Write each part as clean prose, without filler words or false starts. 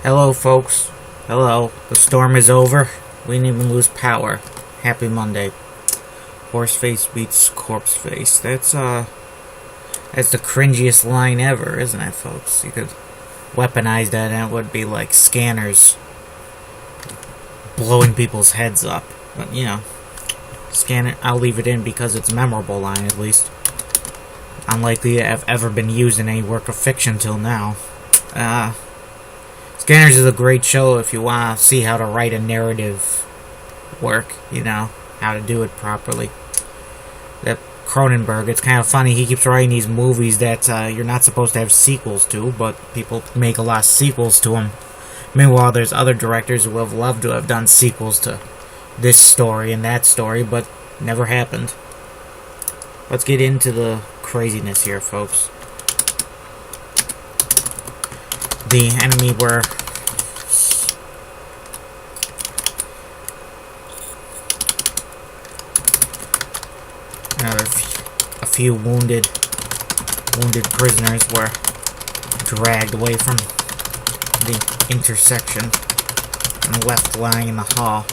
Hello, folks. Hello. The storm is over. We didn't even lose power. Happy Monday. Horse face beats corpse face. That's the cringiest line ever, isn't it, folks? You could weaponize that and it would be like scanners blowing people's heads up. But, scan it. I'll leave it in because it's a memorable line, at least. Unlikely to have ever been used in any work of fiction till now. Scanners is a great show if you want to see how to write a narrative work, how to do it properly. That Cronenberg, it's kind of funny, he keeps writing these movies that you're not supposed to have sequels to, but people make a lot of sequels to them. Meanwhile, there's other directors who have loved to have done sequels to this story and that story, but never happened. Let's get into the craziness here, folks. The enemy were a few wounded prisoners were dragged away from the intersection and left lying in the hall.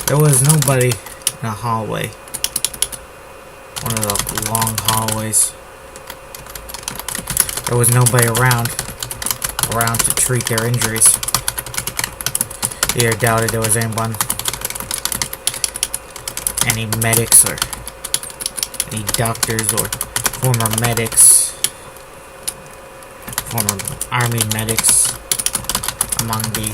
There was nobody in the hallway. One of the long hallways. There was nobody around to treat their injuries. They doubted there was any medics or any doctors or former army medics among the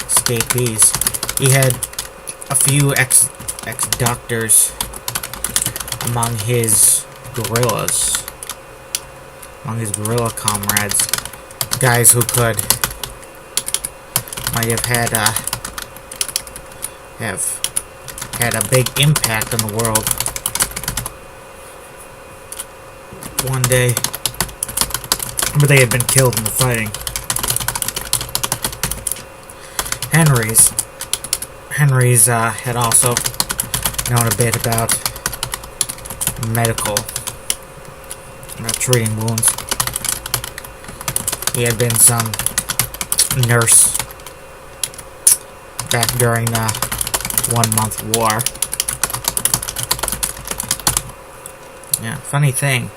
escapees. He had a few ex-doctors among his guerrillas. Among his guerrilla comrades, guys who might have had a big impact on the world one day, but they had been killed in the fighting. Henry's had also known a bit about treating wounds. He had been some nurse back during the 1-month war. Yeah, funny thing.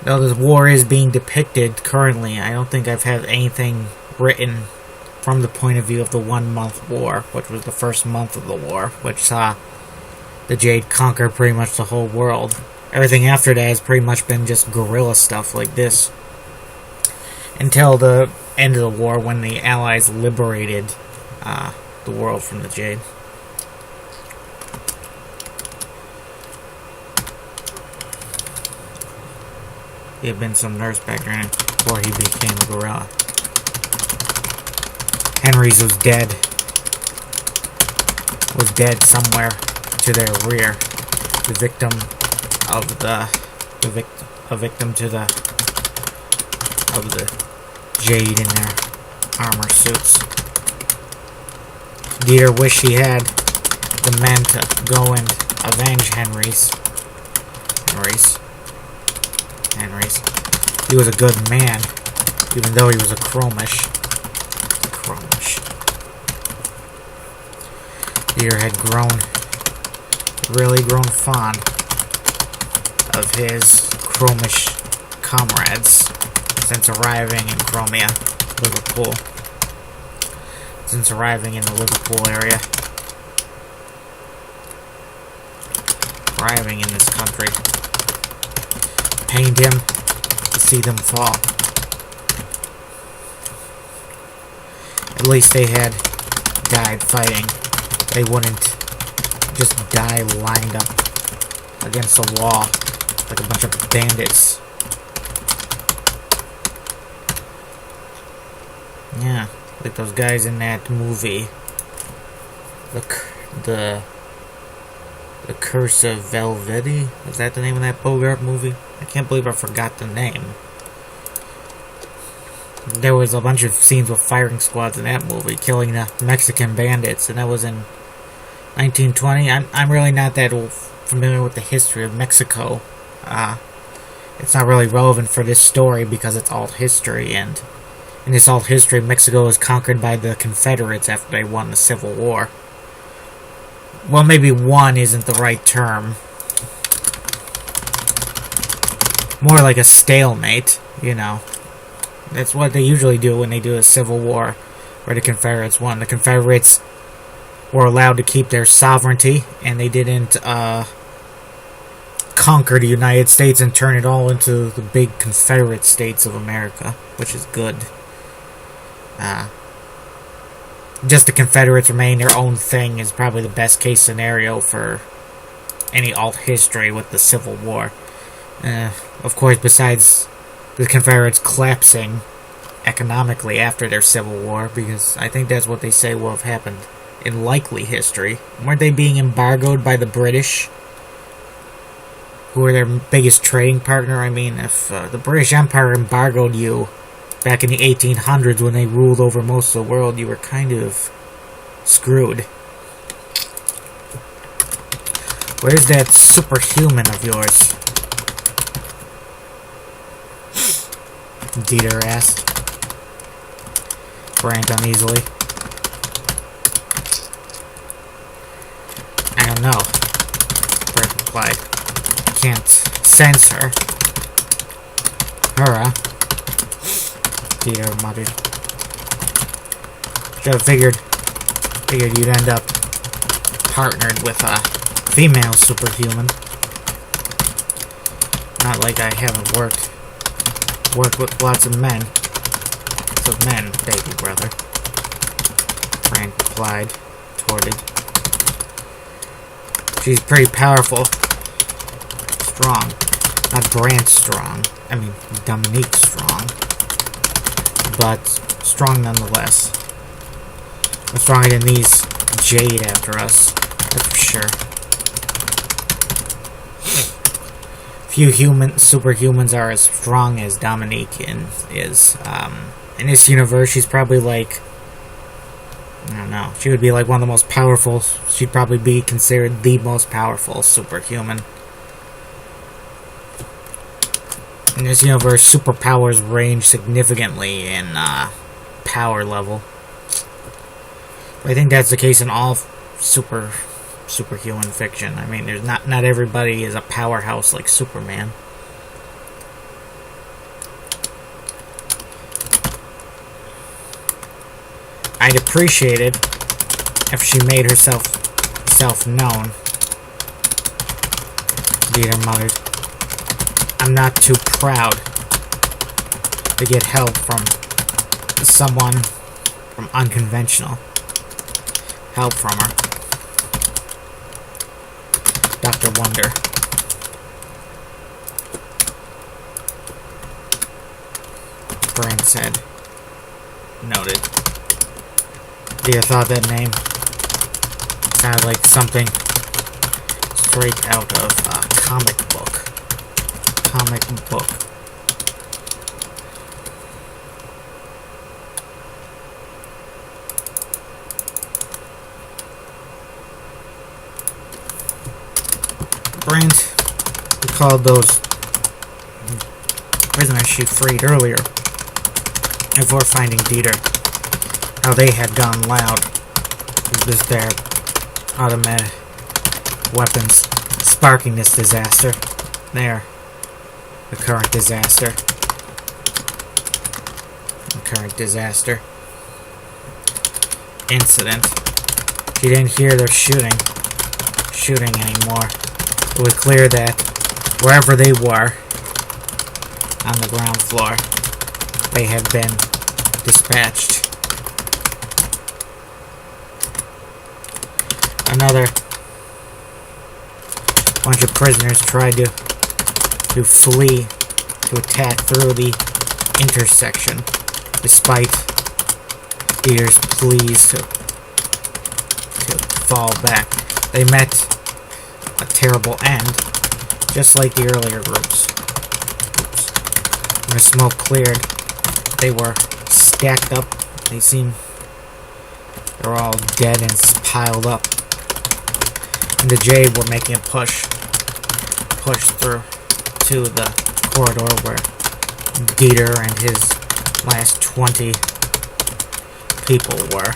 Though this war is being depicted currently, I don't think I've had anything written from the point of view of the 1-month war, which was the first month of the war, which saw the Jade conquer pretty much the whole world. Everything after that has pretty much been just guerrilla stuff like this. Until the end of the war when the Allies liberated the world from the Jade. He had been some nurse back then before he became a guerrilla. Henry's was dead. Was dead somewhere to their rear. The victim of the Jade in their armor suits. Dieter wished he had the men to go and avenge Henry's. He was a good man, even though he was a Cromish. Dieter had really grown fond of his Cromish comrades since arriving in Liverpool. Since arriving in the Liverpool area. Arriving in this country. Pained him to see them fall. At least they had died fighting. They wouldn't just die lined up against a wall like a bunch of bandits. Yeah, like those guys in that movie. The Curse of Velvety? Is that the name of that Bogart movie? I can't believe I forgot the name. There was a bunch of scenes with firing squads in that movie, killing the Mexican bandits, and that was in 1920. I'm really not that familiar with the history of Mexico. it's not really relevant for this story because it's alt history, and in this alt history, Mexico was conquered by the Confederates after they won the Civil War. Well, maybe won isn't the right term. More like a stalemate, you know. That's what they usually do when they do a Civil War, where the Confederates won. The Confederates were allowed to keep their sovereignty, and they didn't conquer the United States and turn it all into the big Confederate States of America, which is good. Just the Confederates remain their own thing is probably the best case scenario for any alt history with the Civil War. Of course, besides the Confederates collapsing economically after their Civil War, because I think that's what they say will have happened in likely history. Weren't they being embargoed by the British, who were their biggest trading partner? I mean, if the British Empire embargoed you back in the 1800s when they ruled over most of the world, you were kind of screwed. Where's that superhuman of yours? Dieter asked. Brant uneasily. I don't know, Brant replied. I can't sense her. Her, huh? Dieter muttered. Should have figured you'd end up partnered with a female superhuman. Not like I haven't worked with lots of men. Lots of men, baby brother. Frank replied, torted. She's pretty powerful. Strong. Not Brant strong. I mean, Dominique strong. But strong nonetheless. Much stronger than these Jade after us. That's for sure. Few superhumans are as strong as Dominique is. In this universe, she's probably like, I don't know, she would be like one of the most powerful. She'd probably be considered the most powerful superhuman. In this universe, superpowers range significantly in power level. I think that's the case in all superhuman fiction. I mean, there's not everybody is a powerhouse like Superman. I'd appreciate it if she made herself known. Dieter muttered. I'm not too proud to get help from someone from unconventional. Help from her. Dr. Wonder. Brand said. Noted. Dia thought that name sounded like something straight out of a comic book. Brand recalled those prisoners she freed earlier before finding Dieter. How they had gone loud with their automatic weapons sparking this disaster. There. The current disaster. Incident. She didn't hear their shooting anymore. It was clear that wherever they were on the ground floor, they had been dispatched. Another bunch of prisoners tried to flee, to attack through the intersection, despite Dieter's pleas to fall back. They met a terrible end, just like the earlier groups. When the smoke cleared, they were stacked up. They were all dead and piled up. And the Jade were making a push through to the corridor where Dieter and his last 20 people were.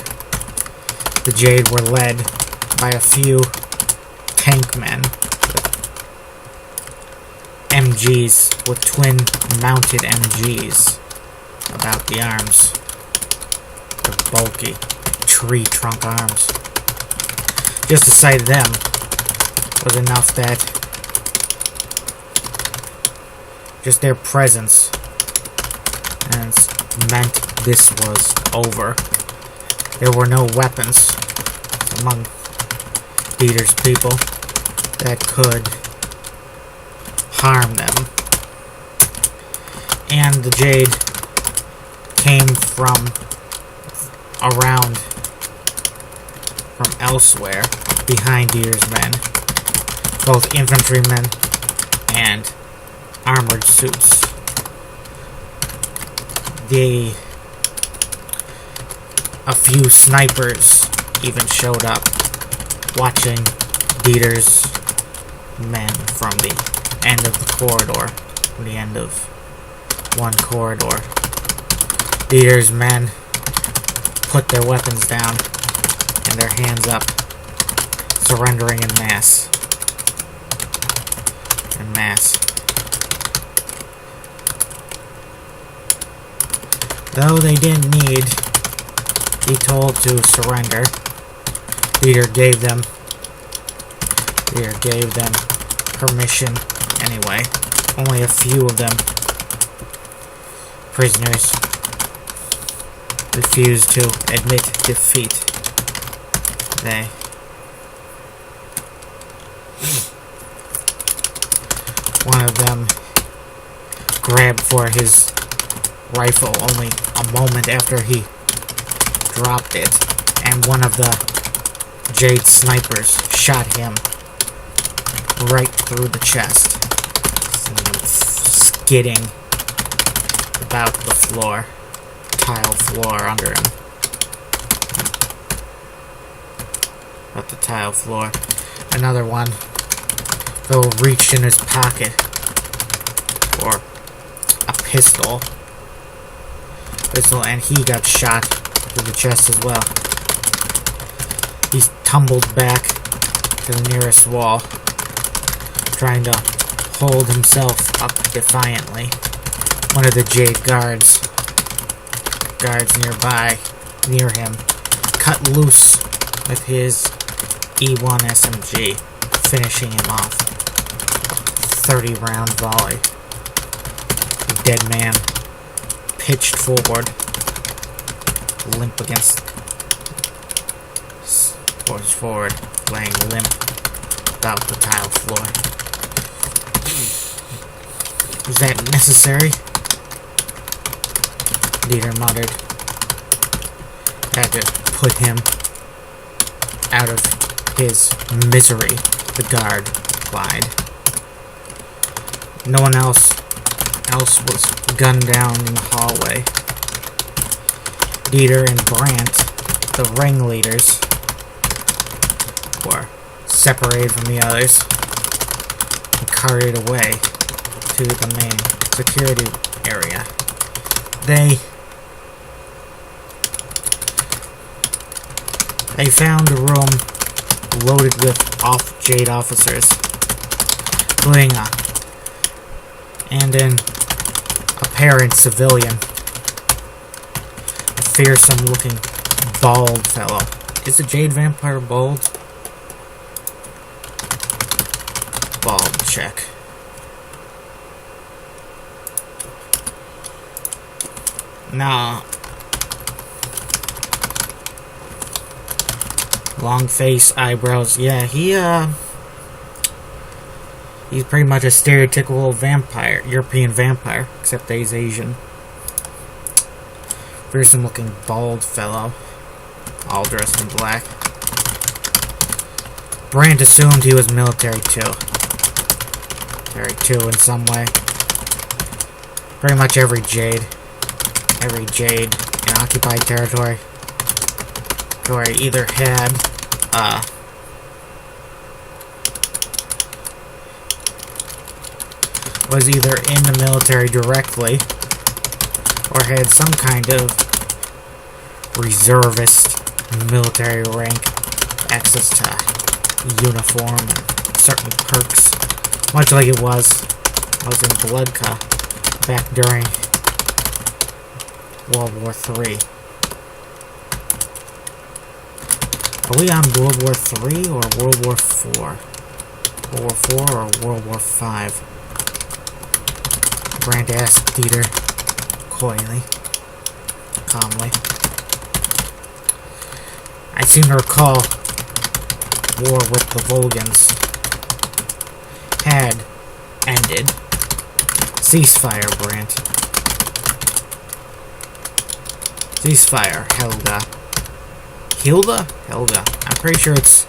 The Jade were led by a few tank men, MGs with twin mounted MGs about the arms. The bulky tree trunk arms. Just the sight of them was enough that just their presence and meant this was over. There were no weapons among Dieter's people that could harm them. And the Jade came from around, from elsewhere, behind Dieter's men. Both infantrymen and armored suits. A few snipers even showed up, watching Dieter's men from the end of the corridor, from the end of one corridor. Dieter's men put their weapons down and their hands up, surrendering in mass. En masse. Though they didn't need be told to surrender, Dieter gave them permission anyway. Only a few of them prisoners refused to admit defeat. One of them grabbed for his rifle only a moment after he dropped it, and one of the Jade snipers shot him right through the chest, skidding about the floor, tile floor under him. About the tile floor. Another one, though, reached in his pocket for a pistol, and he got shot through the chest as well. He tumbled back to the nearest wall, trying to hold himself up defiantly. One of the Jade guards nearby, near him, cut loose with his E1 SMG, finishing him off. 30-round volley. The dead man pitched forward, limp against, forward, laying limp about the tile floor. Was that necessary? Dieter muttered. Had to put him out of his misery, the guard replied. No one else was gunned down in the hallway. Dieter and Brandt, the ringleaders, were separated from the others and carried away to the main security area. They found a room loaded with Jade officers, including an apparent civilian, a fearsome-looking bald fellow. Is the Jade vampire bald? Bald check. Nah. Long face, eyebrows. Yeah, he's pretty much a stereotypical vampire, European vampire, except that he's Asian. Fearsome looking bald fellow, all dressed in black. Brandt assumed he was military too. In some way. Pretty much every Jade in occupied territory either had was either in the military directly or had some kind of reservist military rank, access to uniform and certain perks, much like it was in Bloodka back during World War III. Are we on World War III or World War IV? World War IV or World War V? Grant asked Dieter coyly, calmly. I seem to recall war with the Vulgans had ended. Ceasefire, Brandt. Ceasefire, Helga. Hilda? Helga. I'm pretty sure it's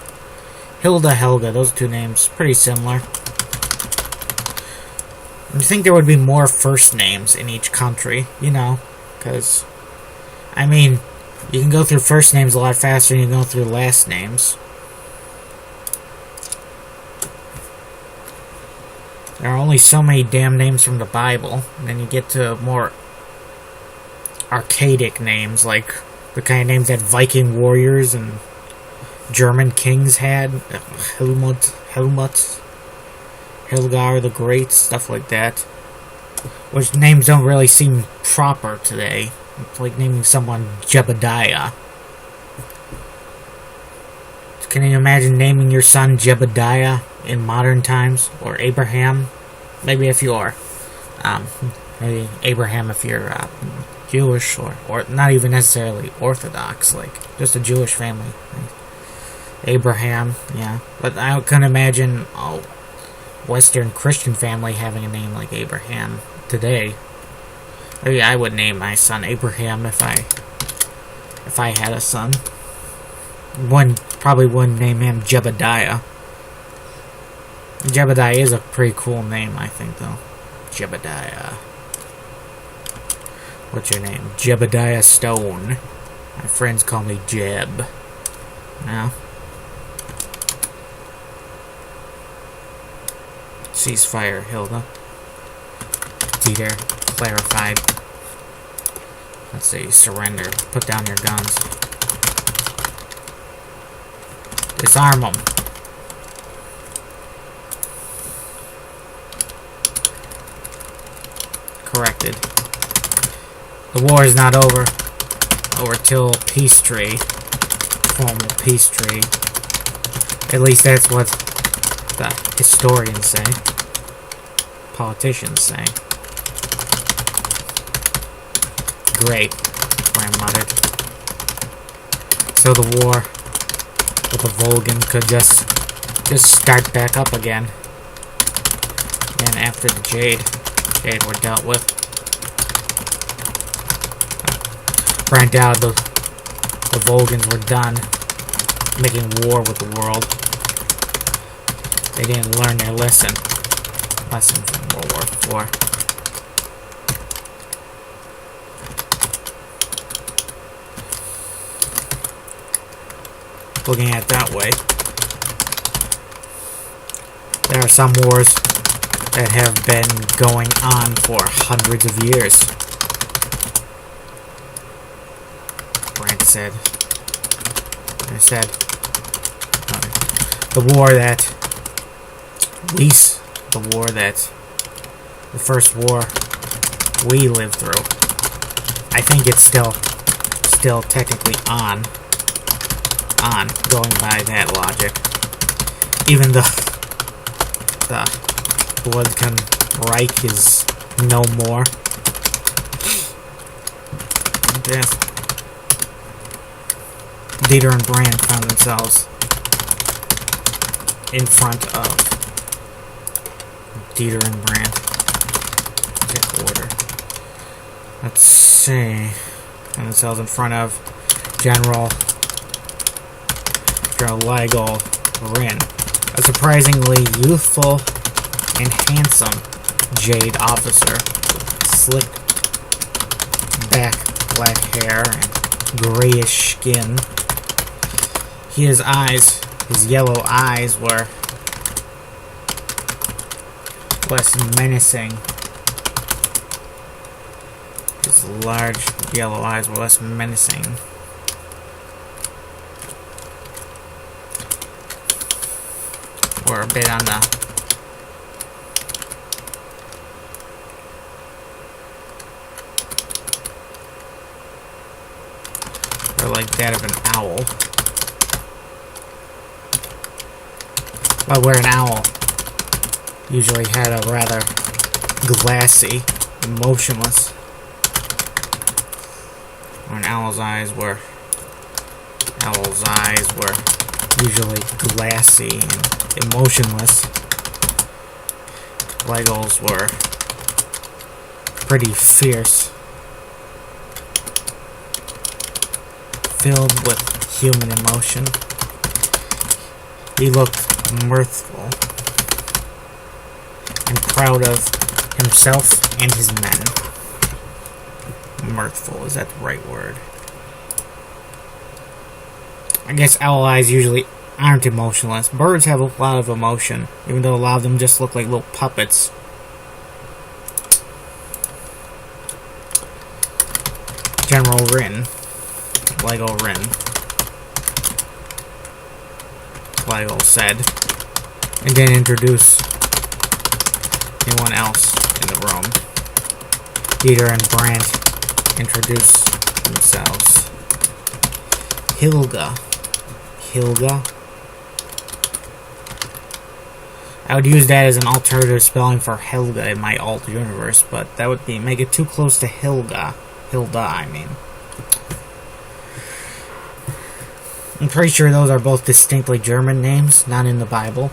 Hilda, Helga. Those two names, pretty similar. I think there would be more first names in each country, you know, because, I mean, you can go through first names a lot faster than you go through last names. There are only so many damn names from the Bible, and then you get to more archaic names, like the kind of names that Viking warriors and German kings had. Helmut, Helgar the Great, stuff like that. Which names don't really seem proper today. It's like naming someone Jebediah. Can you imagine naming your son Jebediah in modern times? Or Abraham? Maybe if you are. Maybe Abraham if you're Jewish, or not even necessarily Orthodox, like just a Jewish family. Abraham, yeah. But I couldn't imagine a Western Christian family having a name like Abraham today. Maybe I would name my son Abraham if I had a son. Probably wouldn't name him Jebediah. Jebediah is a pretty cool name, I think, though. Jebediah. What's your name? Jebediah Stone. My friends call me Jeb. Now. Ceasefire, Hilda. Dieter clarified. Let's see, surrender. Put down your guns. Disarm them. Corrected. The war is not over. Over till peace tree. Formal peace tree. At least that's what the historians say. Politicians say. Great, Graham muttered. So the war with the Vulgan could just start back up again. And after the Jade were dealt with. Brant out the Vulgans were done making war with the world. They didn't learn their lesson from World War IV. Looking at it that way, there are some wars that have been going on for hundreds of years. Brant said. I said, the war that, at least the first war we lived through, I think it's still technically on, going by that logic. Even the Bloodkan Reich is no more. Yes. Dieter and Brand found themselves in front of Dieter and Brand. Check order. Let's see. Found themselves in front of General Lygol Rin, a surprisingly youthful and handsome Jade officer with slicked back black hair and grayish skin. His yellow eyes were less menacing. His large yellow eyes were less menacing. Were a bit on the like that of an owl. But where an owl usually had a rather glassy, emotionless. Or an owl's eyes were usually glassy and emotionless. Legos were pretty fierce, filled with human emotion. He looked mirthful and proud of himself and his men. Mirthful, is that the right word? I guess owl eyes usually aren't emotionless. Birds have a lot of emotion, even though a lot of them just look like little puppets. General Rin. Lego Rin. Lego said. And didn't introduce anyone else in the room. Peter and Brandt introduced themselves. Hilga. I would use that as an alternative spelling for Helga in my alt universe, but that would make it too close to Hilda, I mean. I'm pretty sure those are both distinctly German names, not in the Bible.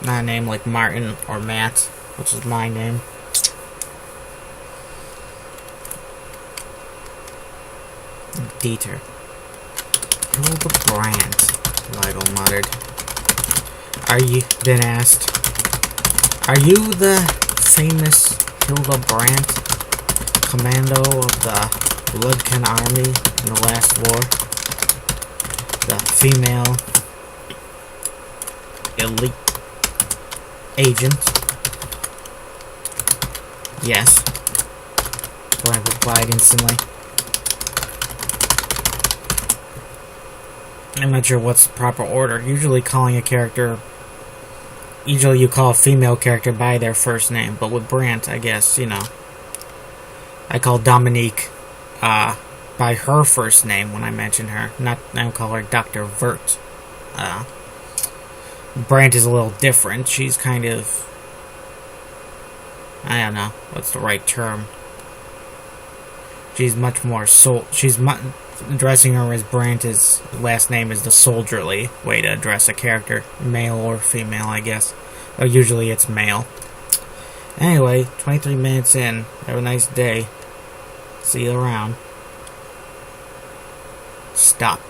Not a name like Martin or Matt, which is my name. Dieter. Hildebrandt, Lego muttered. Then asked, "Are you the famous Hildebrandt, commando of the Ludken army in the last war? The female elite agent?" "Yes," Brandt replied instantly. I'm not sure what's the proper order. Usually you call a female character by their first name, but with Brandt, I guess, I call Dominique by her first name when I mention her. I don't call her Dr. Vert. Brandt is a little different. She's kind of, I don't know what's the right term. She's much more addressing her as Brandt's last name is the soldierly way to address a character, male or female, I guess. Usually it's male. Anyway, 23 minutes in. Have a nice day. See you around. Stop.